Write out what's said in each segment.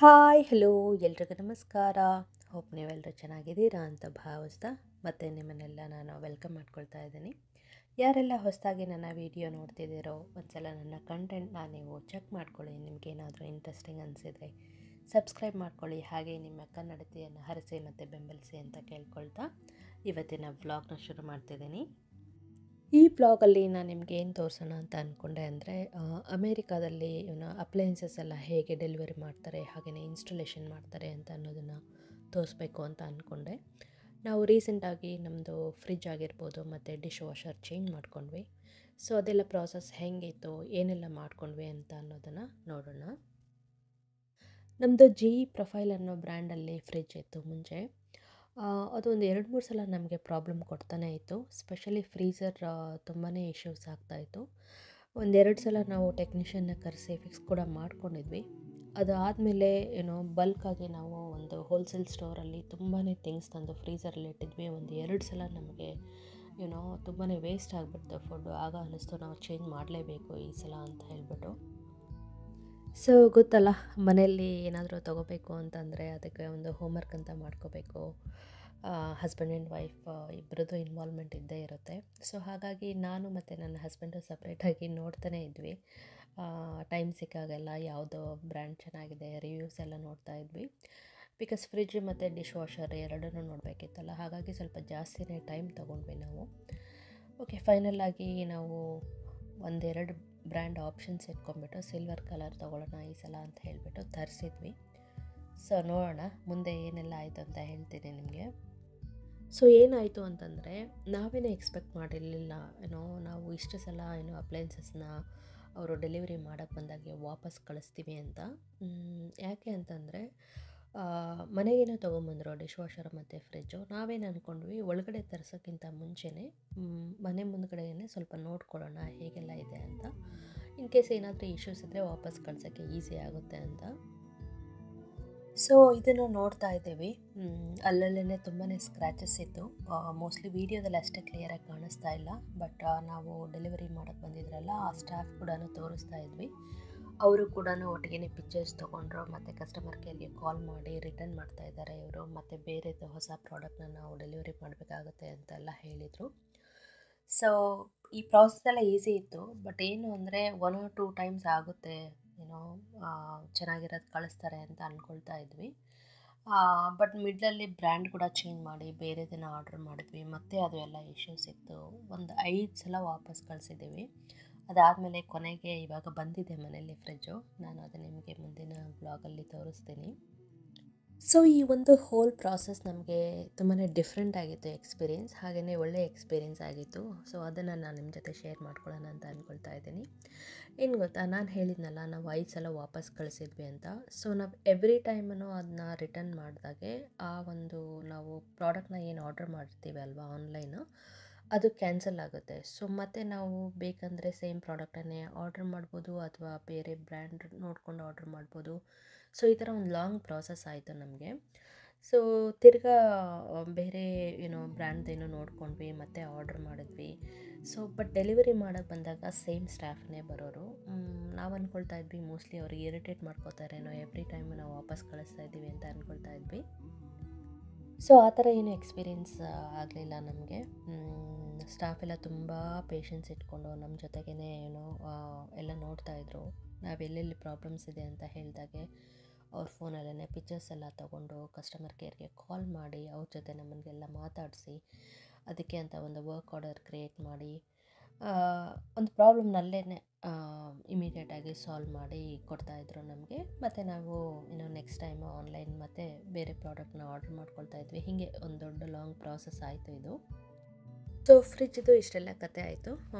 Hi hello ಎಲ್ರಿಗೂ ನಮಸ್ಕಾರ. Hope ನೀವೆಲ್ಲರೂ ಚೆನ್ನಾಗಿದ್ದೀರಾ ಅಂತ ಭಾವಿಸ್ತಾ ಮತ್ತೆ ನಿಮ್ಮನ್ನೆಲ್ಲ ನಾನು ವೆಲ್ಕಮ್ ಮಾಡ್ಕೊಳ್ತಾ ಇದ್ದೀನಿ. ಯಾರೆಲ್ಲ ಹೊಸದಾಗಿ ನನ್ನ ವಿಡಿಯೋ ನೋಡ್ತಿದ್ದೀರೋ ಒಂದ್ಸಲ ನನ್ನ ಕಂಟೆಂಟ್ನ ನೀವು ಚೆಕ್ ಮಾಡ್ಕೊಳ್ಳಿ. ನಿಮಗೇನಾದರೂ ಇಂಟ್ರೆಸ್ಟಿಂಗ್ ಅನಿಸಿದರೆ ಸಬ್ಸ್ಕ್ರೈಬ್ ಮಾಡ್ಕೊಳ್ಳಿ. ಹಾಗೆ ನಿಮ್ಮ ಕನ್ನಡತೆಯನ್ನು ಹರಿಸಿ ಮತ್ತು ಬೆಂಬಲಿಸಿ ಅಂತ ಕೇಳ್ಕೊಳ್ತಾ ಇವತ್ತಿನ ವ್ಲಾಗ್ನ ಶುರು ಮಾಡ್ತಿದ್ದೀನಿ. ಈ ಬ್ಲಾಗಲ್ಲಿ ನಾನು ನಿಮಗೆ ಏನು ತೋರಿಸೋಣ ಅಂತ ಅಂದ್ಕೊಂಡೆ ಅಂದರೆ ಅಮೇರಿಕಾದಲ್ಲಿ ಅಪ್ಲಯನ್ಸಸ್ ಎಲ್ಲ ಹೇಗೆ ಡೆಲಿವರಿ ಮಾಡ್ತಾರೆ, ಹಾಗೆಯೇ ಇನ್ಸ್ಟಾಲೇಷನ್ ಮಾಡ್ತಾರೆ ಅಂತ ಅನ್ನೋದನ್ನು ತೋರಿಸ್ಬೇಕು ಅಂತ ಅಂದ್ಕೊಂಡೆ. ನಾವು ರೀಸೆಂಟಾಗಿ ನಮ್ಮದು ಫ್ರಿಜ್ ಆಗಿರ್ಬೋದು ಮತ್ತು ಡಿಶ್ ವಾಷರ್ ಚೇಂಜ್ ಮಾಡ್ಕೊಂಡ್ವಿ. ಸೊ ಅದೆಲ್ಲ ಪ್ರಾಸೆಸ್ ಹೇಗಿತ್ತು, ಏನೆಲ್ಲ ಮಾಡ್ಕೊಂಡ್ವಿ ಅಂತ ಅನ್ನೋದನ್ನು ನೋಡೋಣ. ನಮ್ಮದು ಜಿ ಪ್ರೊಫೈಲ್ ಅನ್ನೋ ಬ್ರ್ಯಾಂಡಲ್ಲಿ ಫ್ರಿಜ್ ಇತ್ತು ಮುಂಚೆ. ಅದೊಂದು 2-3 ಸಲ ನಮಗೆ ಪ್ರಾಬ್ಲಮ್ ಕೊಡ್ತಾನೇ ಇತ್ತು. ಸ್ಪೆಷಲಿ ಫ್ರೀಝರ್ ತುಂಬಾ ಇಶ್ಯೂಸ್ ಆಗ್ತಾಯಿತ್ತು. 1-2 ಸಲ ನಾವು ಟೆಕ್ನಿಷಿಯನ್ನ ಕರೆಸಿ ಫಿಕ್ಸ್ ಕೂಡ ಮಾಡ್ಕೊಂಡಿದ್ವಿ. ಅದಾದಮೇಲೆ ಬಲ್ಕಾಗಿ ನಾವು ಒಂದು ಹೋಲ್ಸೇಲ್ ಸ್ಟೋರಲ್ಲಿ ತುಂಬಾ ಥಿಂಗ್ಸ್ ತಂದು ಫ್ರೀಝರಲ್ಲಿ ಇಟ್ಟಿದ್ವಿ. 1-2 ಸಲ ನಮಗೆ ತುಂಬಾ ವೇಸ್ಟ್ ಆಗಿಬಿಡ್ತು ಫುಡ್ಡು. ಆಗ ಅನ್ನಿಸ್ತು ನಾವು ಚೇಂಜ್ ಮಾಡಲೇಬೇಕು ಈ ಸಲ ಅಂತ ಹೇಳಿಬಿಟ್ಟು. ಸೊ ಗೊತ್ತಲ್ಲ, ಮನೆಯಲ್ಲಿ ಏನಾದರೂ ತೊಗೋಬೇಕು ಅಂತಂದರೆ ಅದಕ್ಕೆ ಒಂದು ಹೋಮ್ವರ್ಕ್ ಅಂತ ಮಾಡ್ಕೋಬೇಕು. ಹಸ್ಬೆಂಡ್ ಆ್ಯಂಡ್ ವೈಫ್ ಇಬ್ಬರದ್ದು ಇನ್ವಾಲ್ವ್ಮೆಂಟ್ ಇದ್ದೇ ಇರುತ್ತೆ. ಸೊ ಹಾಗಾಗಿ ನಾನು ಮತ್ತು ನನ್ನ ಹಸ್ಬೆಂಡು ಸಪ್ರೇಟಾಗಿ ನೋಡ್ತಾನೇ ಇದ್ವಿ. ಟೈಮ್ ಸಿಕ್ಕಾಗೆಲ್ಲ ಯಾವುದೋ ಬ್ರ್ಯಾಂಡ್ ಚೆನ್ನಾಗಿದೆ ರಿವ್ಯೂಸ್ ಎಲ್ಲ ನೋಡ್ತಾ ಇದ್ವಿ. ಬಿಕಾಸ್ ಫ್ರಿಜ್ ಮತ್ತು ಡಿಶ್ ವಾಷರ್ ಎರಡನ್ನೂ ನೋಡಬೇಕಿತ್ತಲ್ಲ, ಹಾಗಾಗಿ ಸ್ವಲ್ಪ ಜಾಸ್ತಿನೇ ಟೈಮ್ ತೊಗೊಂಡ್ವಿ ನಾವು. ಓಕೆ, ಫೈನಲಾಗಿ ನಾವು 1-2 ಬ್ರ್ಯಾಂಡ್ ಆಪ್ಷನ್ಸ್ ಇಟ್ಕೊಂಡ್ಬಿಟ್ಟು ಸಿಲ್ವರ್ ಕಲರ್ ತೊಗೊಳ್ಳೋಣ ಈ ಸಲ ಅಂತ ಹೇಳಿಬಿಟ್ಟು ತರಿಸಿದ್ವಿ. ಸೊ ನೋಡೋಣ ಮುಂದೆ ಏನೆಲ್ಲ ಆಯಿತು ಅಂತ ಹೇಳ್ತೀನಿ ನಿಮಗೆ. ಸೊ ಏನಾಯಿತು ಅಂತಂದರೆ, ನಾವೇನೇ ಎಕ್ಸ್ಪೆಕ್ಟ್ ಮಾಡಿರಲಿಲ್ಲ ನಾವು ಇಷ್ಟು ಸಲ ಅಪ್ಲಯನ್ಸಸ್ನ ಅವರು ಡೆಲಿವರಿ ಮಾಡೋಕ್ಕೆ ಬಂದಾಗೆ ವಾಪಸ್ ಕಳಿಸ್ತೀವಿ ಅಂತ. ಯಾಕೆ ಅಂತಂದರೆ ಮನೆಗೇನೋ ತೊಗೊಂಬಂದರು ಡಿಶ್ ವಾಷರ್ ಮತ್ತು ಫ್ರಿಜ್ಜು. ನಾವೇನು ಅಂದ್ಕೊಂಡ್ವಿ, ಒಳಗಡೆ ತರಿಸೋಕ್ಕಿಂತ ಮುಂಚೆನೇ ಮನೆ ಮುಂದ್ಗಡೆಯೇ ಸ್ವಲ್ಪ ನೋಡ್ಕೊಳ್ಳೋಣ ಹೇಗೆಲ್ಲ ಇದೆ ಅಂತ. ಇನ್ ಕೇಸ್ ಏನಾದರೂ ಇಶ್ಯೂಸ್ ಇದ್ದರೆ ವಾಪಸ್ ಕಳ್ಸೋಕ್ಕೆ ಈಸಿ ಆಗುತ್ತೆ ಅಂತ. ಸೊ ಇದನ್ನು ನೋಡ್ತಾ ಇದ್ದೀವಿ. ಅಲ್ಲಲ್ಲೇ ತುಂಬಾ ಸ್ಕ್ರ್ಯಾಚಸ್ ಇತ್ತು. ಮೋಸ್ಟ್ಲಿ ವೀಡಿಯೋದಲ್ಲಿ ಅಷ್ಟೇ ಕ್ಲಿಯರಾಗಿ ಕಾಣಿಸ್ತಾ ಇಲ್ಲ. ಬಟ್ ನಾವು ಡೆಲಿವರಿ ಮಾಡೋಕ್ಕೆ ಬಂದಿದ್ರಲ್ಲ ಆ ಸ್ಟಾಫ್ ಕೂಡ ತೋರಿಸ್ತಾ ಇದ್ವಿ. ಅವರು ಕೂಡ ಒಟ್ಟಿಗೆ ಪಿಕ್ಚರ್ಸ್ ತೊಗೊಂಡ್ರು ಮತ್ತು ಕಸ್ಟಮರ್ ಕೇರ್ಗೆ ಕಾಲ್ ಮಾಡಿ ರಿಟರ್ನ್ ಮಾಡ್ತಾ ಇದ್ದಾರೆ ಇವರು, ಮತ್ತು ಬೇರೆದು ಹೊಸ ಪ್ರಾಡಕ್ಟ್ನ ನಾವು ಡೆಲಿವರಿ ಮಾಡಬೇಕಾಗುತ್ತೆ ಅಂತೆಲ್ಲ ಹೇಳಿದರು. ಸೊ ಈ ಪ್ರಾಸೆಸ್ ಎಲ್ಲ ಈಸಿ ಇತ್ತು. ಬಟ್ ಏನು ಅಂದರೆ 1 or 2 ಟೈಮ್ಸ್ ಆಗುತ್ತೆ ಚೆನ್ನಾಗಿರೋದು ಕಳಿಸ್ತಾರೆ ಅಂತ ಅಂದ್ಕೊಳ್ತಾ ಇದ್ವಿ. ಬಟ್ ಮಿಡ್ಲಲ್ಲಿ ಬ್ರ್ಯಾಂಡ್ ಕೂಡ ಚೇಂಜ್ ಮಾಡಿ ಬೇರೆದನ್ನು ಆರ್ಡ್ರ್ ಮಾಡಿದ್ವಿ. ಮತ್ತು ಅದು ಎಲ್ಲ ಇಶ್ಯೂಸ್ ಇತ್ತು. ಒಂದು 5 ಸಲ ವಾಪಸ್ ಕಳಿಸಿದ್ದೀವಿ. ಅದಾದಮೇಲೆ ಕೊನೆಗೆ ಇವಾಗ ಬಂದಿದೆ ಮನೆಯಲ್ಲಿ ಫ್ರಿಜ್ಜು. ನಾನು ಅದು ನಿಮಗೆ ಮುಂದಿನ ಬ್ಲಾಗಲ್ಲಿ ತೋರಿಸ್ತೀನಿ. ಸೊ ಈ ಒಂದು ಹೋಲ್ ಪ್ರಾಸೆಸ್ ನಮಗೆ ತುಂಬಾ ಡಿಫ್ರೆಂಟ್ ಆಗಿತ್ತು ಎಕ್ಸ್ಪೀರಿಯೆನ್ಸ್, ಹಾಗೆಯೇ ಒಳ್ಳೆಯ ಎಕ್ಸ್ಪೀರಿಯೆನ್ಸ್ ಆಗಿತ್ತು. ಸೊ ಅದನ್ನು ನಾನು ನಿಮ್ಮ ಜೊತೆ ಶೇರ್ ಮಾಡ್ಕೊಳ್ಳೋಣ ಅಂತ ಅಂದ್ಕೊಳ್ತಾ ಇದ್ದೀನಿ. ಏನು ಗೊತ್ತಾ, ನಾನು ಹೇಳಿದ್ನಲ್ಲ ನಾವು 5 ಸಲ ವಾಪಸ್ ಕಳಿಸಿದ್ವಿ ಅಂತ. ಸೊ ನಾವು ಎವ್ರಿ ಟೈಮನ್ನು ಅದನ್ನ ರಿಟರ್ನ್ ಮಾಡಿದಾಗೆ ಆ ಒಂದು ನಾವು ಪ್ರಾಡಕ್ಟ್ನ ಏನು ಆರ್ಡರ್ ಮಾಡಿರ್ತೀವಿ ಅಲ್ವಾ ಆನ್ಲೈನು, ಅದು ಕ್ಯಾನ್ಸಲ್ ಆಗುತ್ತೆ. ಸೊ ಮತ್ತೆ ನಾವು ಬೇಕಂದರೆ ಸೇಮ್ ಪ್ರಾಡಕ್ಟನ್ನೇ ಆರ್ಡ್ರ್ ಮಾಡ್ಬೋದು ಅಥವಾ ಬೇರೆ ಬ್ರ್ಯಾಂಡ್ ನೋಡ್ಕೊಂಡು ಆರ್ಡ್ರ್ ಮಾಡ್ಬೋದು. ಸೊ ಈ ಥರ ಒಂದು ಲಾಂಗ್ ಪ್ರಾಸೆಸ್ ಆಯಿತು ನಮಗೆ. ಸೊ ತಿರ್ಗಾ ಬೇರೆ ಬ್ರ್ಯಾಂಡ್ದೇನೋ ನೋಡ್ಕೊಂಡ್ವಿ ಮತ್ತು ಆರ್ಡ್ರ್ ಮಾಡಿದ್ವಿ. ಸೊ ಬಟ್ ಡೆಲಿವರಿ ಮಾಡೋಕ್ಕೆ ಬಂದಾಗ ಸೇಮ್ ಸ್ಟಾಫ್ನೇ ಬರೋರು. ನಾವು ಅಂದ್ಕೊಳ್ತಾ ಇದ್ವಿ ಮೋಸ್ಟ್ಲಿ ಅವ್ರಿಗೆ ಇರಿಟೇಟ್ ಮಾಡ್ಕೋತಾರೇನೋ, ಎವ್ರಿ ಟೈಮ್ ನಾವು ವಾಪಸ್ ಕಳಿಸ್ತಾ ಇದ್ದೀವಿ ಅಂತ ಅಂದ್ಕೊಳ್ತಾ ಇದ್ವಿ. ಸೊ ಆ ಥರ ಏನು ಎಕ್ಸ್ಪೀರಿಯೆನ್ಸ್ ಆಗಲಿಲ್ಲ ನಮಗೆ. ಸ್ಟಾಫ್ ಎಲ್ಲ ತುಂಬ ಪೇಷನ್ಸ್ ಇಟ್ಕೊಂಡು ನಮ್ಮ ಜೊತೆಗೇ ಎಲ್ಲ ನೋಡ್ತಾಯಿದ್ರು. ನಾವು ಎಲ್ಲೆಲ್ಲಿ ಪ್ರಾಬ್ಲಮ್ಸ್ ಇದೆ ಅಂತ ಹೇಳಿದಾಗೆ ಅವ್ರ ಫೋನಲ್ಲೇ ಪಿಕ್ಚರ್ಸ್ ಎಲ್ಲ ತೊಗೊಂಡು ಕಸ್ಟಮರ್ ಕೇರ್ಗೆ ಕಾಲ್ ಮಾಡಿ ಅವ್ರ ಜೊತೆ ನಮ್ಮನ್ನೆಲ್ಲ ಮಾತಾಡಿಸಿ ಅದಕ್ಕೆ ಅಂತ ಒಂದು ವರ್ಕ್ ಆರ್ಡರ್ ಕ್ರಿಯೇಟ್ ಮಾಡಿ ಒಂದು ಪ್ರಾಬ್ಲಮ್ನಲ್ಲೇ ಇಮಿಡಿಯೇಟಾಗಿ ಸಾಲ್ವ್ ಮಾಡಿ ಕೊಡ್ತಾಯಿದ್ರು ನಮಗೆ. ಮತ್ತು ನಾವು ನೆಕ್ಸ್ಟ್ ಟೈಮು ಆನ್ಲೈನ್ ಮತ್ತು ಬೇರೆ ಪ್ರಾಡಕ್ಟ್ನ ಆರ್ಡ್ರ್ ಮಾಡ್ಕೊಳ್ತಾ ಇದ್ವಿ. ಹೀಗೆ ಒಂದು ದೊಡ್ಡ ಲಾಂಗ್ ಪ್ರಾಸೆಸ್ ಆಯಿತು ಇದು. ಸೊ ಫ್ರಿಜ್ದು ಇಷ್ಟೆಲ್ಲ ಕತೆ ಆಯಿತು.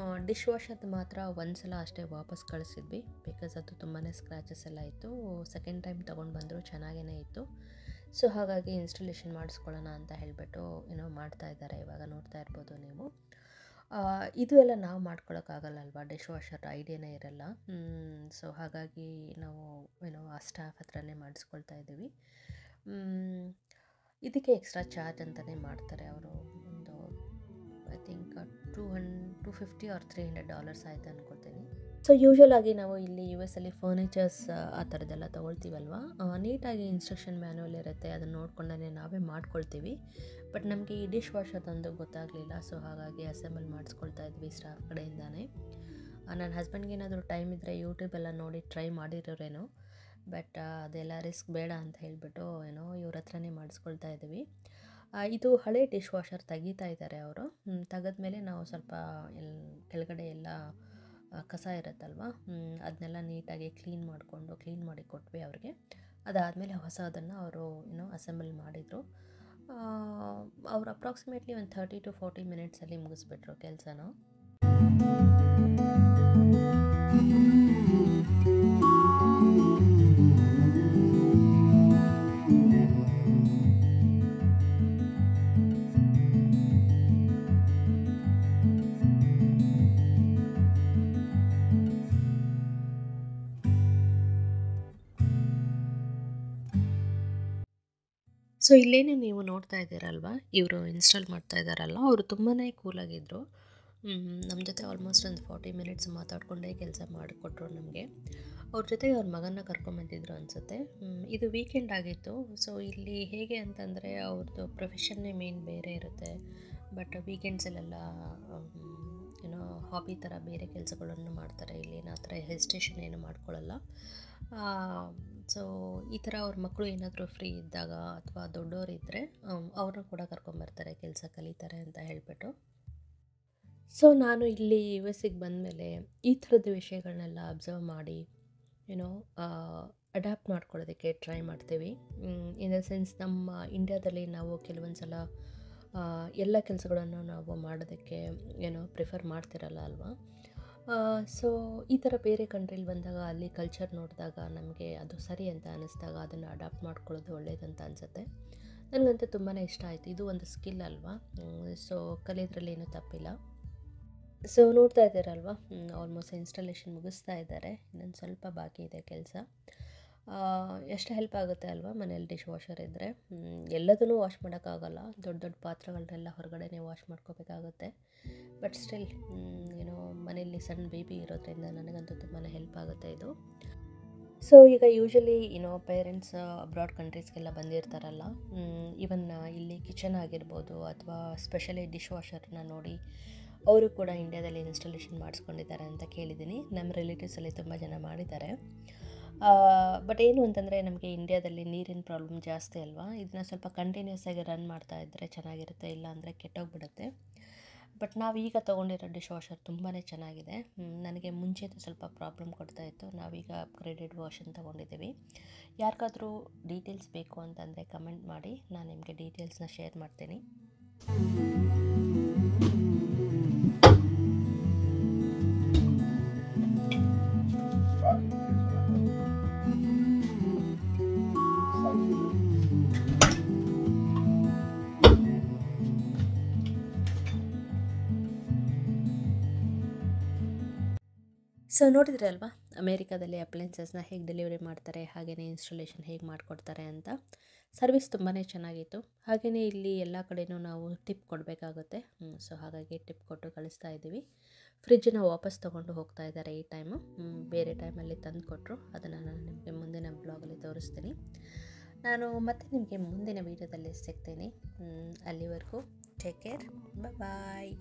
ಡಿಶ್ ವಾಷರ್ದು ಮಾತ್ರ ಒಂದು ಸಲ ಅಷ್ಟೇ ವಾಪಸ್ ಕಳಿಸಿದ್ವಿ, ಬಿಕಾಸ್ ಅದು ತುಂಬಾ ಸ್ಕ್ರ್ಯಾಚಸ್ ಎಲ್ಲ ಇತ್ತು. ಸೆಕೆಂಡ್ ಟೈಮ್ ತೊಗೊಂಡು ಬಂದರು, ಚೆನ್ನಾಗೇ ಇತ್ತು. ಸೊ ಹಾಗಾಗಿ ಇನ್ಸ್ಟಾಲೇಷನ್ ಮಾಡಿಸ್ಕೊಳ್ಳೋಣ ಅಂತ ಹೇಳಿಬಿಟ್ಟು ಮಾಡ್ತಾ ಇದ್ದಾರೆ. ಇವಾಗ ನೋಡ್ತಾ ಇರ್ಬೋದು ನೀವು. ಇದು ಎಲ್ಲ ನಾವು ಮಾಡ್ಕೊಳಕ್ಕಾಗಲ್ಲ ಅಲ್ವಾ, ಡಿಶ್ ವಾಷರ್ ಐಡಿಯಾನೇ ಇರಲ್ಲ. ಸೊ ಹಾಗಾಗಿ ನಾವು ಆ ಸ್ಟಾಫ್ ಹತ್ರನೇ ಮಾಡಿಸ್ಕೊಳ್ತಾ ಇದ್ದೀವಿ. ಇದಕ್ಕೆ ಎಕ್ಸ್ಟ್ರಾ ಚಾರ್ಜ್ ಅಂತಲೇ ಮಾಡ್ತಾರೆ ಅವರು. ಒಂದು ಐ ಥಿಂಕ್ $250 or $300 ಆಯಿತು ಅಂದ್ಕೊಳ್ತೀನಿ. ಸೊ ಯೂಶ್ವಲ್ ಆಗಿ ನಾವು ಇಲ್ಲಿ ಯು ಎಸ್ ಅಲ್ಲಿ ಫರ್ನಿಚರ್ಸ್ ಆ ಥರದ್ದೆಲ್ಲ ತೊಗೊಳ್ತೀವಲ್ವ, ನೀಟಾಗಿ ಇನ್ಸ್ಟ್ರಕ್ಷನ್ ಮ್ಯಾನ್ಯುವಲ್ ಇರುತ್ತೆ, ಅದನ್ನು ನೋಡ್ಕೊಂಡೇ ನಾವೇ ಮಾಡ್ಕೊಳ್ತೀವಿ. ಬಟ್ ನಮಗೆ ಈ ಡಿಶ್ ವಾಷರ್ದೊಂದು ಗೊತ್ತಾಗಲಿಲ್ಲ, ಸೊ ಹಾಗಾಗಿ ಅಸೆಂಬಲ್ ಮಾಡಿಸ್ಕೊಳ್ತಾ ಇದ್ವಿ ಸ್ಟಾಫ್ ಕಡೆಯಿಂದಾನೆ. ನನ್ನ ಹಸ್ಬೆಂಡ್ಗೆ ಏನಾದರೂ ಟೈಮ್ ಇದ್ದರೆ ಯೂಟ್ಯೂಬೆಲ್ಲ ನೋಡಿ ಟ್ರೈ ಮಾಡಿರೋರೇನೋ, ಬಟ್ ಅದೆಲ್ಲ ರಿಸ್ಕ್ ಬೇಡ ಅಂತ ಹೇಳಿಬಿಟ್ಟು ಇವ್ರ ಹತ್ರನೇ ಮಾಡಿಸ್ಕೊಳ್ತಾ ಇದ್ದೀವಿ. ಇದು ಹಳೆ ಡಿಶ್ ವಾಷರ್ ತೆಗಿತಾ ಇದ್ದಾರೆ ಅವರು. ತೆಗೆದ್ಮೇಲೆ ನಾವು ಸ್ವಲ್ಪ ಕೆಳಗಡೆ ಎಲ್ಲ ಕಸ ಇರುತ್ತಲ್ವ, ಅದನ್ನೆಲ್ಲ ನೀಟಾಗಿ ಕ್ಲೀನ್ ಮಾಡಿ ಕೊಟ್ವಿ ಅವ್ರಿಗೆ. ಅದಾದಮೇಲೆ ಹೊಸದನ್ನು ಅವರು ಅಸೆಂಬಲ್ ಮಾಡಿದರು. ಅವರು ಅಪ್ರಾಕ್ಸಿಮೇಟ್ಲಿ ಒಂದು 30 to 40 ಮಿನಿಟ್ಸಲ್ಲಿ ಮುಗಿಸ್ಬಿಟ್ರು ಕೆಲಸನ. ಸೊ ಇಲ್ಲೇನೇ ನೀವು ನೋಡ್ತಾ ಇದ್ದೀರಲ್ವ, ಇವರು ಇನ್ಸ್ಟಾಲ್ ಮಾಡ್ತಾ ಇದ್ದಾರಲ್ಲ, ಅವರು ತುಂಬಾ ಕೂಲಾಗಿದ್ದರು. ನಮ್ಮ ಜೊತೆ ಆಲ್ಮೋಸ್ಟ್ ಒಂದು 40 ಮಿನಿಟ್ಸ್ ಮಾತಾಡಿಕೊಂಡೇ ಕೆಲಸ ಮಾಡಿಕೊಟ್ರು ನಮಗೆ. ಅವ್ರ ಜೊತೆಗೆ ಅವ್ರ ಮಗನ ಕರ್ಕೊಂಬಂದಿದ್ರು ಅನಿಸುತ್ತೆ. ಇದು ವೀಕೆಂಡ್ ಆಗಿತ್ತು. ಸೊ ಇಲ್ಲಿ ಹೇಗೆ ಅಂತಂದರೆ ಅವ್ರದ್ದು ಪ್ರೊಫೆಷನ್ನೇ ಮೇನ್ ಬೇರೆ ಇರುತ್ತೆ, ಬಟ್ ವೀಕೆಂಡ್ಸಲ್ಲೆಲ್ಲ ಹಾಬಿ ಥರ ಬೇರೆ ಕೆಲಸಗಳನ್ನು ಮಾಡ್ತಾರೆ. ಇಲ್ಲಿ ಆ ಥರ ಹೆಸಿಟೇಷನ್ ಏನು ಮಾಡ್ಕೊಳ್ಳಲ್ಲ. ಸೊ ಈ ಥರ ಅವ್ರ ಮಕ್ಕಳು ಏನಾದರೂ ಫ್ರೀ ಇದ್ದಾಗ ಅಥವಾ ದೊಡ್ಡವರಿದ್ದರೆ ಅವ್ರನ್ನ ಕೂಡ ಕರ್ಕೊಂಬರ್ತಾರೆ, ಕೆಲಸ ಕಲಿತಾರೆ ಅಂತ ಹೇಳಿಬಿಟ್ಟು. ಸೊ ನಾನು ಇಲ್ಲಿ ಯು ಎಸ್ಸಿಗೆ ಬಂದಮೇಲೆ ಈ ಥರದ ವಿಷಯಗಳನ್ನೆಲ್ಲ ಅಬ್ಸರ್ವ್ ಮಾಡಿ ಅಡ್ಯಾಪ್ಟ್ ಮಾಡ್ಕೊಳ್ಳೋದಕ್ಕೆ ಟ್ರೈ ಮಾಡ್ತೀವಿ. ಇನ್ ದ ಸೆನ್ಸ್, ನಮ್ಮ ಇಂಡಿಯಾದಲ್ಲಿ ನಾವು ಕೆಲವೊಂದು ಸಲ ಎಲ್ಲ ಕೆಲಸಗಳನ್ನು ನಾವು ಮಾಡೋದಕ್ಕೆ ಪ್ರಿಫರ್ ಮಾಡ್ತಿರಲ್ಲ ಅಲ್ವಾ. ಸೊ ಈ ಥರ ಬೇರೆ ಕಂಟ್ರಿಲಿ ಬಂದಾಗ ಅಲ್ಲಿ ಕಲ್ಚರ್ ನೋಡಿದಾಗ ನಮಗೆ ಅದು ಸರಿ ಅಂತ ಅನ್ನಿಸ್ದಾಗ ಅದನ್ನು ಅಡಾಪ್ಟ್ ಮಾಡ್ಕೊಳ್ಳೋದು ಒಳ್ಳೆಯದಂತ ಅನಿಸುತ್ತೆ. ನನಗಂತೂ ತುಂಬಾ ಇಷ್ಟ ಆಯಿತು. ಇದು ಒಂದು ಸ್ಕಿಲ್ ಅಲ್ವಾ, ಸೊ ಕಲಿಯೋದ್ರಲ್ಲಿ ಏನೂ ತಪ್ಪಿಲ್ಲ. ಸೊ ನೋಡ್ತಾ ಇದ್ದೀರಲ್ವ, ಆಲ್ಮೋಸ್ಟ್ ಇನ್ಸ್ಟಾಲೇಷನ್ ಮುಗಿಸ್ತಾ ಇದ್ದಾರೆ. ಇನ್ನೊಂದು ಸ್ವಲ್ಪ ಬಾಕಿ ಇದೆ ಕೆಲಸ. ಎಷ್ಟು ಹೆಲ್ಪ್ ಆಗುತ್ತೆ ಅಲ್ವಾ ಮನೇಲಿ ಡಿಶ್ ವಾಷರ್ ಇದ್ದರೆ. ಎಲ್ಲದನ್ನೂ ವಾಶ್ ಮಾಡೋಕ್ಕಾಗಲ್ಲ, ದೊಡ್ಡ ದೊಡ್ಡ ಪಾತ್ರೆಗಳನ್ನೆಲ್ಲ ಹೊರಗಡೆನೇ ವಾಶ್ ಮಾಡ್ಕೋಬೇಕಾಗುತ್ತೆ. ಬಟ್ ಸ್ಟಿಲ್ ಮನೆಯಲ್ಲಿ ಸಣ್ಣ ಬೇಬಿ ಇರೋದ್ರಿಂದ ನನಗಂತೂ ತುಂಬಾ ಹೆಲ್ಪ್ ಆಗುತ್ತೆ ಇದು. ಸೊ ಈಗ ಯೂಶ್ವಲಿ ಪೇರೆಂಟ್ಸ್ ಅಬ್ರಾಡ್ ಕಂಟ್ರೀಸ್ಗೆಲ್ಲ ಬಂದಿರ್ತಾರಲ್ಲ, ಈವನ್ ಇಲ್ಲಿ ಕಿಚನ್ ಆಗಿರ್ಬೋದು ಅಥವಾ ಸ್ಪೆಷಲಿ ಡಿಶ್ ವಾಷರ್ನ ನೋಡಿ ಅವರು ಕೂಡ ಇಂಡಿಯಾದಲ್ಲಿ ಇನ್ಸ್ಟಾಲೇಷನ್ ಮಾಡಿಸ್ಕೊಂಡಿದ್ದಾರೆ ಅಂತ ಕೇಳಿದ್ದೀನಿ. ನಮ್ಮ ರಿಲೇಟಿವ್ಸಲ್ಲಿ ತುಂಬ ಜನ ಮಾಡಿದ್ದಾರೆ. ಬಟ್ ಏನು ಅಂತಂದರೆ, ನಮಗೆ ಇಂಡಿಯಾದಲ್ಲಿ ನೀರಿನ ಪ್ರಾಬ್ಲಮ್ ಜಾಸ್ತಿ ಅಲ್ವಾ, ಇದನ್ನ ಸ್ವಲ್ಪ ಕಂಟಿನ್ಯೂಸ್ ಆಗಿ ರನ್ ಮಾಡ್ತಾ ಇದ್ದರೆ ಚೆನ್ನಾಗಿರುತ್ತೆ, ಇಲ್ಲ ಅಂದರೆ ಕೆಟ್ಟೋಗ್ಬಿಡುತ್ತೆ. ಬಟ್ ನಾವು ಈಗ ತೊಗೊಂಡಿರೋ ಡಿಶ್ ವಾಷರ್ ತುಂಬಾ ಚೆನ್ನಾಗಿದೆ. ನನಗೆ ಮುಂಚೆದು ಸ್ವಲ್ಪ ಪ್ರಾಬ್ಲಮ್ ಕೊಡ್ತಾಯಿತ್ತು. ನಾವೀಗ ಅಪ್ಗ್ರೇಡೆಡ್ ವರ್ಷನ್ ತೊಗೊಂಡಿದ್ದೀವಿ. ಯಾರಿಗಾದರೂ ಡೀಟೇಲ್ಸ್ ಬೇಕು ಅಂತಂದರೆ ಕಮೆಂಟ್ ಮಾಡಿ, ನಾನು ನಿಮಗೆ ಡೀಟೇಲ್ಸ್ನ ಶೇರ್ ಮಾಡ್ತೀನಿ. ಸೊ ನೋಡಿದ್ರಿ ಅಲ್ವಾ, ಅಮೇರಿಕಾದಲ್ಲಿ ಅಪ್ಲೈನ್ಸಸ್ನ ಹೇಗೆ ಡೆಲಿವರಿ ಮಾಡ್ತಾರೆ, ಹಾಗೆಯೇ ಇನ್ಸ್ಟಾಲೇಷನ್ ಹೇಗೆ ಮಾಡಿಕೊಡ್ತಾರೆ ಅಂತ. ಸರ್ವಿಸ್ ತುಂಬಾ ಚೆನ್ನಾಗಿತ್ತು. ಹಾಗೆಯೇ ಇಲ್ಲಿ ಎಲ್ಲ ಕಡೆಯೂ ನಾವು ಟಿಪ್ ಕೊಡಬೇಕಾಗುತ್ತೆ. ಸೊ ಹಾಗಾಗಿ ಟಿಪ್ ಕೊಟ್ಟು ಕಳಿಸ್ತಾ ಇದ್ದೀವಿ. ಫ್ರಿಜ್ಜನ್ನ ವಾಪಸ್ ತೊಗೊಂಡು ಹೋಗ್ತಾ ಇದ್ದಾರೆ ಈ ಟೈಮು. ಬೇರೆ ಟೈಮಲ್ಲಿ ತಂದು ಕೊಟ್ಟರು. ಅದನ್ನು ನಾನು ನಿಮಗೆ ಮುಂದಿನ ಬ್ಲಾಗಲ್ಲಿ ತೋರಿಸ್ತೀನಿ. ನಾನು ಮತ್ತೆ ನಿಮಗೆ ಮುಂದಿನ ವೀಡಿಯೋದಲ್ಲಿ ಸಿಗ್ತೀನಿ. ಅಲ್ಲಿವರೆಗೂ ಟೇಕ್ ಕೇರ್, ಬಾಯ್.